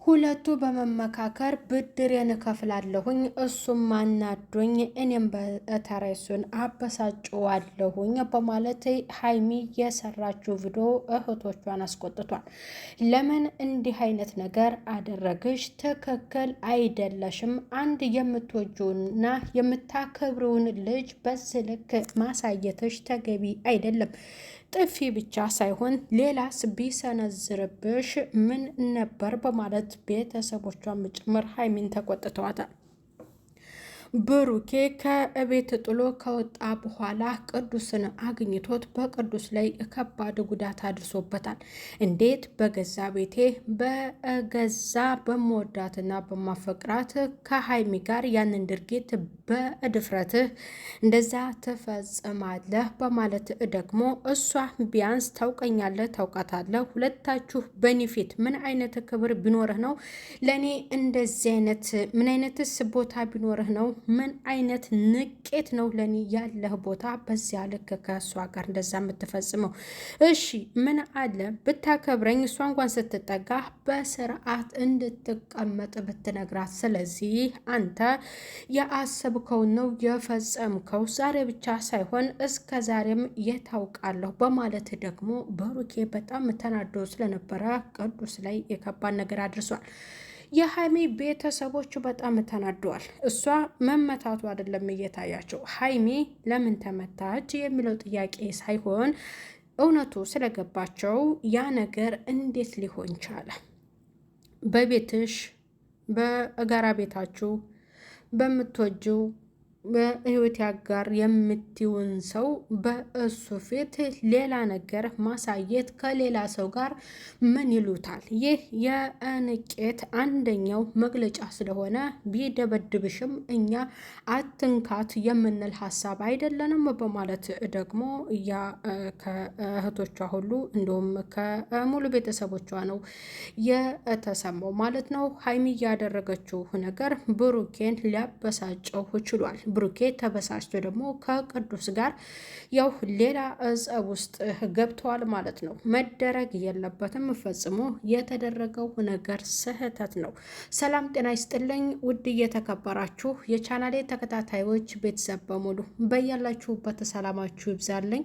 ሁለቱ በመመካከር ብድሬን እከፍላለሁኝ እሱም አናዶኝ እኔም በተረሱን አበሳጨዋለሁኝ በማለት ሀይሚ የሰራችው ቪዲዮ እህቶቿን አስቆጥቷል። ለምን እንዲህ አይነት ነገር አደረግሽ? ትክክል አይደለሽም። አንድ የምትወጂውንና የምታከብረውን ልጅ በዚህ ልክ ማሳየትሽ ተገቢ አይደለም። ጥፊ ብቻ ሳይሆን ሌላስ ቢሰነዝርብሽ ምን ነበር? በማለት ቤተሰቦቿም ጭምር ሀይሚን ተቆጥተዋታል። ብሩኬ ከቤት ጥሎ ከወጣ በኋላ ቅዱስን አግኝቶት በቅዱስ ላይ ከባድ ጉዳት አድርሶበታል። እንዴት በገዛ ቤቴ በገዛ በመወዳትና በማፈቅራት ከሀይሚ ጋር ያንን ድርጊት በድፍረትህ እንደዛ ትፈጽማለህ? በማለት ደግሞ እሷ ቢያንስ ታውቀኛለህ፣ ታውቃታለህ፣ ሁለታችሁ በኔ ፊት ምን አይነት ክብር ቢኖርህ ነው ለእኔ እንደዚህ አይነት ምን አይነትስ ቦታ ቢኖርህ ነው? ምን አይነት ንቄት ነው ለኔ ያለህ ቦታ በዚያ ልክ ከእሷ ጋር እንደዛ የምትፈጽመው? እሺ ምን አለ ብታከብረኝ እሷ እንኳን ስትጠጋ በስርዓት እንድትቀመጥ ብትነግራት። ስለዚህ አንተ የአሰብከውን ነው የፈጸምከው፣ ዛሬ ብቻ ሳይሆን እስከ ዛሬም የታውቃለሁ በማለት ደግሞ ብሩኬ በጣም ተናዶ ስለነበረ ቅዱስ ላይ የከባድ ነገር አድርሷል። የሀይሚ ቤተሰቦቹ በጣም ተናደዋል። እሷ መመታቱ አይደለም እየታያቸው፣ ሀይሚ ለምን ተመታች የሚለው ጥያቄ ሳይሆን እውነቱ ስለገባቸው ያ ነገር እንዴት ሊሆን ቻለ? በቤትሽ በጋራ ቤታችሁ በምትወጂው በህይወት ያጋር የምትውን ሰው በእሱ ፊት ሌላ ነገር ማሳየት ከሌላ ሰው ጋር ምን ይሉታል? ይህ የንቄት አንደኛው መግለጫ ስለሆነ ቢደበድብሽም እኛ አትንካት የምንል ሀሳብ አይደለንም በማለት ደግሞ ያ ከእህቶቿ ሁሉ እንዲሁም ከሙሉ ቤተሰቦቿ ነው የተሰማው ማለት ነው። ሀይሚ ያደረገችው ነገር ብሩኬን ሊያበሳጨው ችሏል። ብሩኬ ተበሳጭቶ ደግሞ ከቅዱስ ጋር ያው ሌላ ጸብ ውስጥ ገብተዋል ማለት ነው። መደረግ የለበትም ፈጽሞ የተደረገው ነገር ስህተት ነው። ሰላም ጤና ይስጥልኝ ውድ እየተከበራችሁ የቻናሌ ተከታታዮች ቤተሰብ በሙሉ በያላችሁበት ሰላማችሁ ይብዛልኝ።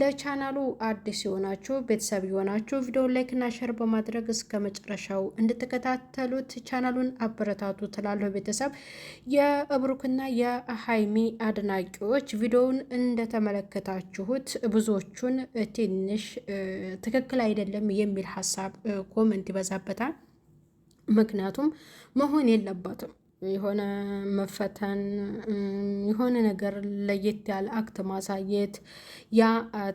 ለቻናሉ አዲስ የሆናችሁ ቤተሰብ የሆናችሁ ቪዲዮ ላይክ እና ሼር በማድረግ እስከ መጨረሻው እንድትከታተሉት ቻናሉን አበረታቱ ትላለሁ። ቤተሰብ የብሩክና የሀይሚ አድናቂዎች ቪዲዮውን እንደተመለከታችሁት ብዙዎቹን ትንሽ ትክክል አይደለም የሚል ሀሳብ ኮመንት ይበዛበታል። ምክንያቱም መሆን የለባትም የሆነ መፈተን የሆነ ነገር ለየት ያለ አክት ማሳየት ያ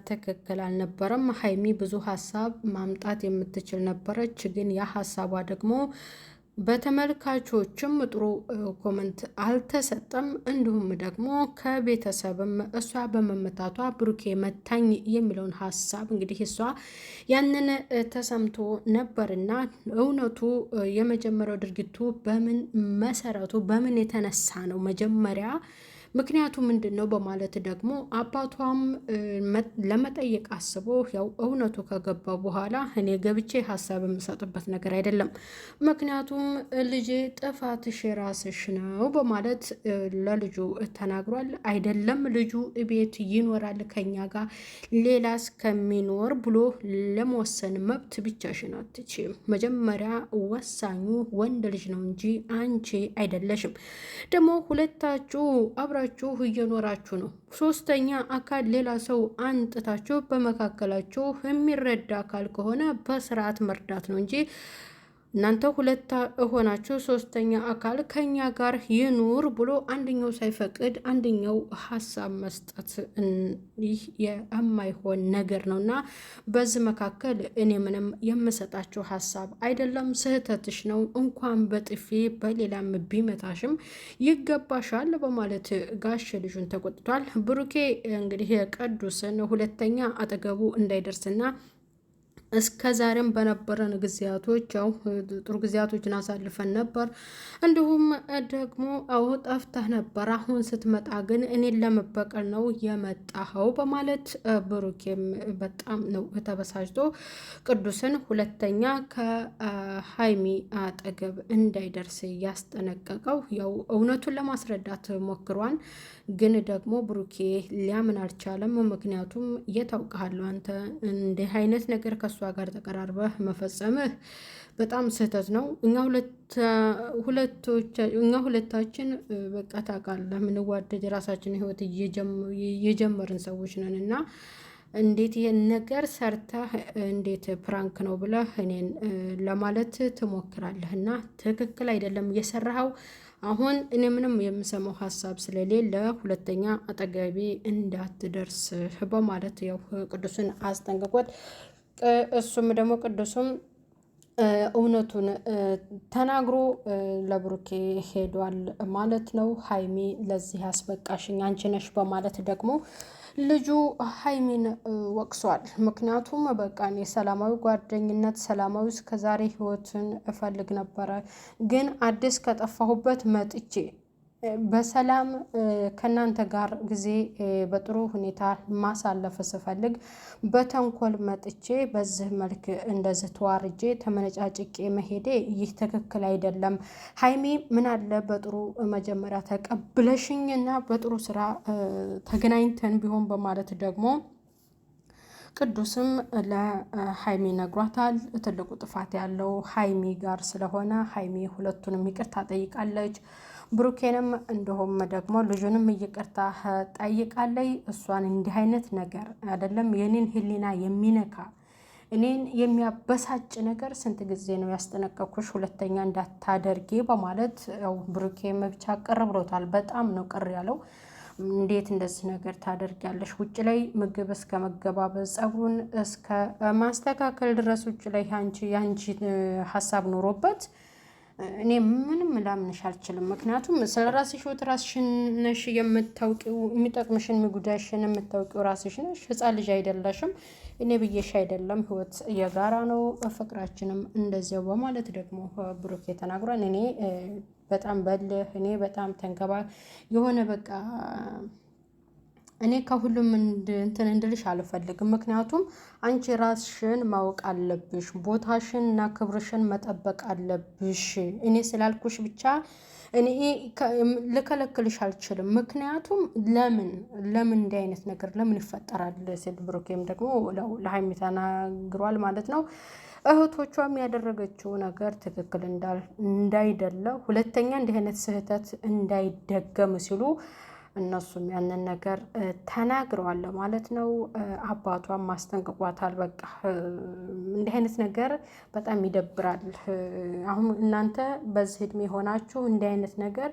ትክክል አልነበረም። ሀይሚ ብዙ ሀሳብ ማምጣት የምትችል ነበረች፣ ግን ያ ሀሳቧ ደግሞ በተመልካቾችም ጥሩ ኮመንት አልተሰጠም። እንዲሁም ደግሞ ከቤተሰብም እሷ በመመታቷ ብሩኬ መታኝ የሚለውን ሀሳብ እንግዲህ እሷ ያንን ተሰምቶ ነበርና እውነቱ የመጀመሪያው ድርጊቱ በምን መሰረቱ በምን የተነሳ ነው መጀመሪያ ምክንያቱ ምንድን ነው በማለት ደግሞ አባቷም ለመጠየቅ አስቦ ያው እውነቱ ከገባ በኋላ እኔ ገብቼ ሀሳብ የምሰጥበት ነገር አይደለም፣ ምክንያቱም ልጄ ጥፋትሽ የራስሽ ነው በማለት ለልጁ ተናግሯል። አይደለም ልጁ ቤት ይኖራል ከኛ ጋር ሌላስ ከሚኖር ብሎ ለመወሰን መብት ብቻሽን አትችይም። መጀመሪያ ወሳኙ ወንድ ልጅ ነው እንጂ አንቺ አይደለሽም። ደግሞ ሁለታችሁ አብራችሁ እየኖራችሁ ነው። ሶስተኛ አካል ሌላ ሰው አንጥታችሁ በመካከላችሁ የሚረዳ አካል ከሆነ በስርዓት መርዳት ነው እንጂ እናንተ ሁለት ሆናችሁ ሶስተኛ አካል ከኛ ጋር ይኑር ብሎ አንደኛው ሳይፈቅድ አንደኛው ሀሳብ መስጠት ይህ የማይሆን ነገር ነው እና በዚህ መካከል እኔ ምንም የምሰጣቸው ሀሳብ አይደለም። ስህተትሽ ነው፣ እንኳን በጥፊ በሌላም ቢመታሽም ይገባሻል በማለት ጋሽ ልጁን ተቆጥቷል። ብሩኬ እንግዲህ የቅዱስን ሁለተኛ አጠገቡ እንዳይደርስና እስከ ዛሬም በነበረን ጊዜያቶች ያው ጥሩ ጊዜያቶችን አሳልፈን ነበር። እንዲሁም ደግሞ አዎ ጠፍተህ ነበር፣ አሁን ስትመጣ ግን እኔን ለመበቀል ነው የመጣኸው በማለት ብሩኬም በጣም ነው ተበሳጭቶ ቅዱስን ሁለተኛ ከሀይሚ አጠገብ እንዳይደርስ ያስጠነቀቀው። ያው እውነቱን ለማስረዳት ሞክሯን፣ ግን ደግሞ ብሩኬ ሊያምን አልቻለም። ምክንያቱም የታውቃለሁ አንተ እንዲህ አይነት ነገር ከሱ ጋር ተቀራርበህ መፈጸምህ በጣም ስህተት ነው። እኛ ሁለታችን በቃ ታውቃለህ ምንዋደድ የራሳችን ህይወት እየጀመርን ሰዎች ነን እና እንዴት ይሄን ነገር ሰርተህ እንዴት ፕራንክ ነው ብለህ እኔን ለማለት ትሞክራለህ? እና ትክክል አይደለም እየሰራኸው። አሁን እኔ ምንም የምሰማው ሀሳብ ስለሌለ ሁለተኛ አጠገቤ እንዳትደርስ በማለት ያው ቅዱስን አስጠንቅቆት እሱም ደግሞ ቅዱስም እውነቱን ተናግሮ ለብሩኬ ሄዷል ማለት ነው። ሀይሚ ለዚህ ያስበቃሽኝ አንቺ ነሽ በማለት ደግሞ ልጁ ሀይሚን ወቅሷል። ምክንያቱም በቃ እኔ ሰላማዊ ጓደኝነት ሰላማዊ እስከዛሬ ህይወትን እፈልግ ነበረ፣ ግን አዲስ ከጠፋሁበት መጥቼ በሰላም ከእናንተ ጋር ጊዜ በጥሩ ሁኔታ ማሳለፍ ስፈልግ በተንኮል መጥቼ በዚህ መልክ እንደዚህ ተዋርጄ ተመነጫጭቄ መሄዴ ይህ ትክክል አይደለም። ሀይሚ ምን አለ በጥሩ መጀመሪያ ተቀብለሽኝ እና በጥሩ ስራ ተገናኝተን ቢሆን በማለት ደግሞ ቅዱስም ለሀይሚ ነግሯታል። ትልቁ ጥፋት ያለው ሀይሚ ጋር ስለሆነ ሀይሚ ሁለቱንም ይቅርታ ጠይቃለች። ብሩኬንም እንደውም ደግሞ ልጁንም ይቅርታ ጠይቃለች። እሷን እንዲህ አይነት ነገር አይደለም የኔን ህሊና የሚነካ እኔን የሚያበሳጭ ነገር ስንት ጊዜ ነው ያስጠነቀኩሽ፣ ሁለተኛ እንዳታደርጊ በማለት ያው ብሩኬም ብቻ ቅር ብሎታል። በጣም ነው ቅር ያለው። እንዴት እንደዚህ ነገር ታደርጊያለሽ? ውጭ ላይ ምግብ እስከ መገባበዝ ጸጉሩን እስከ ማስተካከል ድረስ ውጭ ላይ ያንቺ ሀሳብ ኖሮበት እኔ ምንም ላምንሽ አልችልም። ምክንያቱም ስለ ራስሽ ህይወት ራስሽን ነሽ የምታውቂው፣ የሚጠቅምሽን የሚጉዳሽን የምታውቂው ራስሽ ነሽ። ህፃን ልጅ አይደለሽም። እኔ ብዬሽ አይደለም፣ ህይወት የጋራ ነው፣ ፍቅራችንም እንደዚያው በማለት ደግሞ ብሩኬ ተናግሯል። እኔ በጣም እኔ በጣም የሆነ በቃ እኔ ከሁሉም እንትን እንድልሽ አልፈልግም። ምክንያቱም አንቺ ራስሽን ማወቅ አለብሽ፣ ቦታሽን እና ክብርሽን መጠበቅ አለብሽ። እኔ ስላልኩሽ ብቻ እኔ ልከለክልሽ አልችልም። ምክንያቱም ለምን እንዲህ አይነት ነገር ለምን ይፈጠራል ሲል ብሩኬም ደግሞ ለሀይሚ ተናግሯል ማለት ነው። እህቶቿም ያደረገችው ነገር ትክክል እንዳይደለ ሁለተኛ እንዲህ አይነት ስህተት እንዳይደገም ሲሉ እነሱም ያንን ነገር ተናግረዋል ማለት ነው። አባቷም ማስጠንቅቋታል። በቃ እንዲህ አይነት ነገር በጣም ይደብራል። አሁን እናንተ በዚህ እድሜ ሆናችሁ እንዲህ አይነት ነገር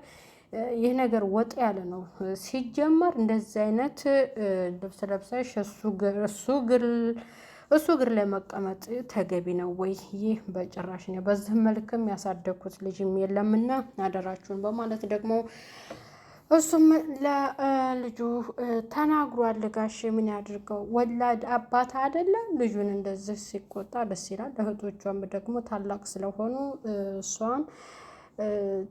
ይህ ነገር ወጥ ያለ ነው። ሲጀመር እንደዚህ አይነት ልብስ ለብሰሽ እሱ እግር ላይ መቀመጥ ተገቢ ነው ወይ? ይህ በጭራሽ ነው። በዚህ መልክም ያሳደግኩት ልጅም የለምና አደራችሁን በማለት ደግሞ እሱም ለልጁ ተናግሯል። ጋሽ ምን ያድርገው ወላድ አባት አይደለም። ልጁን እንደዚህ ሲቆጣ ደስ ይላል። እህቶቿም ደግሞ ታላቅ ስለሆኑ እሷም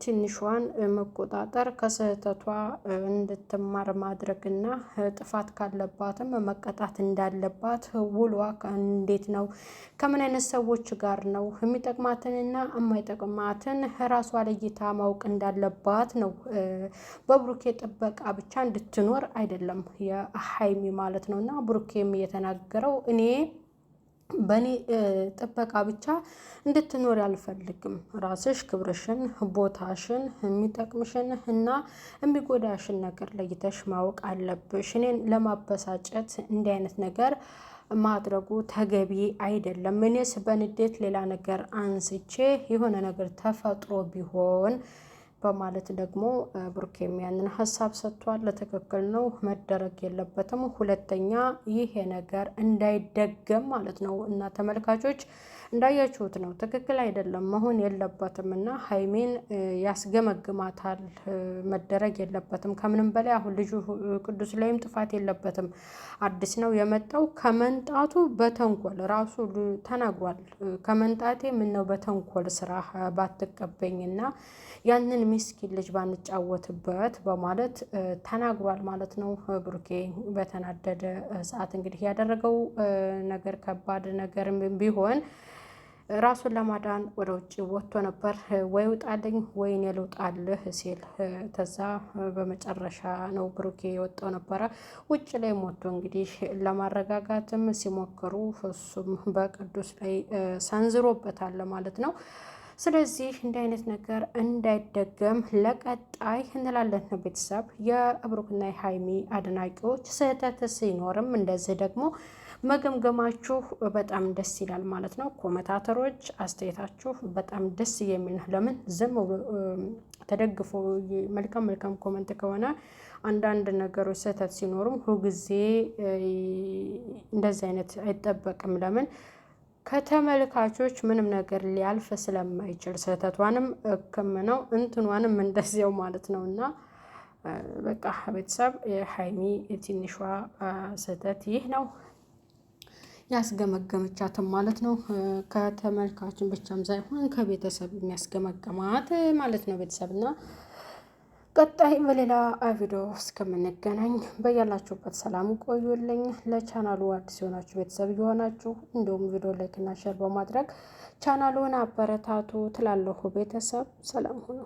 ትንሿን መቆጣጠር ከስህተቷ እንድትማር ማድረግና ጥፋት ካለባትም መቀጣት እንዳለባት ውሏ እንዴት ነው፣ ከምን አይነት ሰዎች ጋር ነው የሚጠቅማትንና የማይጠቅማትን ራሷ ለይታ ማወቅ እንዳለባት ነው። በብሩኬ ጥበቃ ብቻ እንድትኖር አይደለም የሀይሚ ማለት ነው። እና ብሩኬም እየተናገረው እኔ በእኔ ጥበቃ ብቻ እንድትኖር አልፈልግም። ራስሽ ክብርሽን፣ ቦታሽን፣ የሚጠቅምሽን እና የሚጎዳሽን ነገር ለይተሽ ማወቅ አለብሽ። እኔን ለማበሳጨት እንዲህ አይነት ነገር ማድረጉ ተገቢ አይደለም። እኔስ በንዴት ሌላ ነገር አንስቼ የሆነ ነገር ተፈጥሮ ቢሆን በማለት ደግሞ ብሩኬም ያንን ሀሳብ ሰጥቷል። ለትክክል ነው፣ መደረግ የለበትም። ሁለተኛ ይሄ ነገር እንዳይደገም ማለት ነው። እና ተመልካቾች እንዳያችሁት ነው። ትክክል አይደለም፣ መሆን የለበትም እና ሀይሜን ያስገመግማታል። መደረግ የለበትም። ከምንም በላይ አሁን ልጁ ቅዱስ ላይም ጥፋት የለበትም። አዲስ ነው የመጣው። ከመንጣቱ በተንኮል ራሱ ተናግሯል። ከመንጣቴ ምነው በተንኮል ስራ ባትቀበኝና ያንን ምስኪን ልጅ ባንጫወትበት በማለት ተናግሯል ማለት ነው። ብሩኬ በተናደደ ሰዓት እንግዲህ ያደረገው ነገር ከባድ ነገር ቢሆን ራሱን ለማዳን ወደ ውጭ ወጥቶ ነበር። ወይ ውጣልኝ ወይ እኔ ልውጣልህ ሲል ተዛ በመጨረሻ ነው ብሩኬ የወጣው ነበረ። ውጭ ላይ ሞቶ እንግዲህ ለማረጋጋትም ሲሞክሩ እሱም በቅዱስ ላይ ሰንዝሮበታል ማለት ነው። ስለዚህ እንዲህ አይነት ነገር እንዳይደገም ለቀጣይ እንላለን። ቤተሰብ የብሩክና የሀይሚ አድናቂዎች ስህተት ሲኖርም እንደዚህ ደግሞ መገምገማችሁ በጣም ደስ ይላል ማለት ነው። ኮመንታተሮች አስተያየታችሁ በጣም ደስ የሚል ነው። ለምን ዝም ተደግፎ መልካም መልካም ኮመንት ከሆነ አንዳንድ ነገሮች ስህተት ሲኖሩም ሁልጊዜ እንደዚህ አይነት አይጠበቅም። ለምን ከተመልካቾች ምንም ነገር ሊያልፍ ስለማይችል ስህተቷንም ሕክምናው እንትኗንም እንደዚያው ማለት ነው። እና በቃ ቤተሰብ የሀይሚ ትንሿ ስህተት ይህ ነው ያስገመገመቻትም ማለት ነው። ከተመልካችን ብቻም ሳይሆን ከቤተሰብ የሚያስገመገማት ማለት ነው። ቤተሰብ እና ቀጣይ በሌላ ቪዲዮ እስከምንገናኝ በያላችሁበት ሰላም ቆዩልኝ። ለቻናሉ አዲስ የሆናችሁ ቤተሰብ እየሆናችሁ እንዲሁም ቪዲዮ ላይክ እና ሼር በማድረግ ቻናሉን አበረታቱ ትላለሁ። ቤተሰብ ሰላም ሁኑ።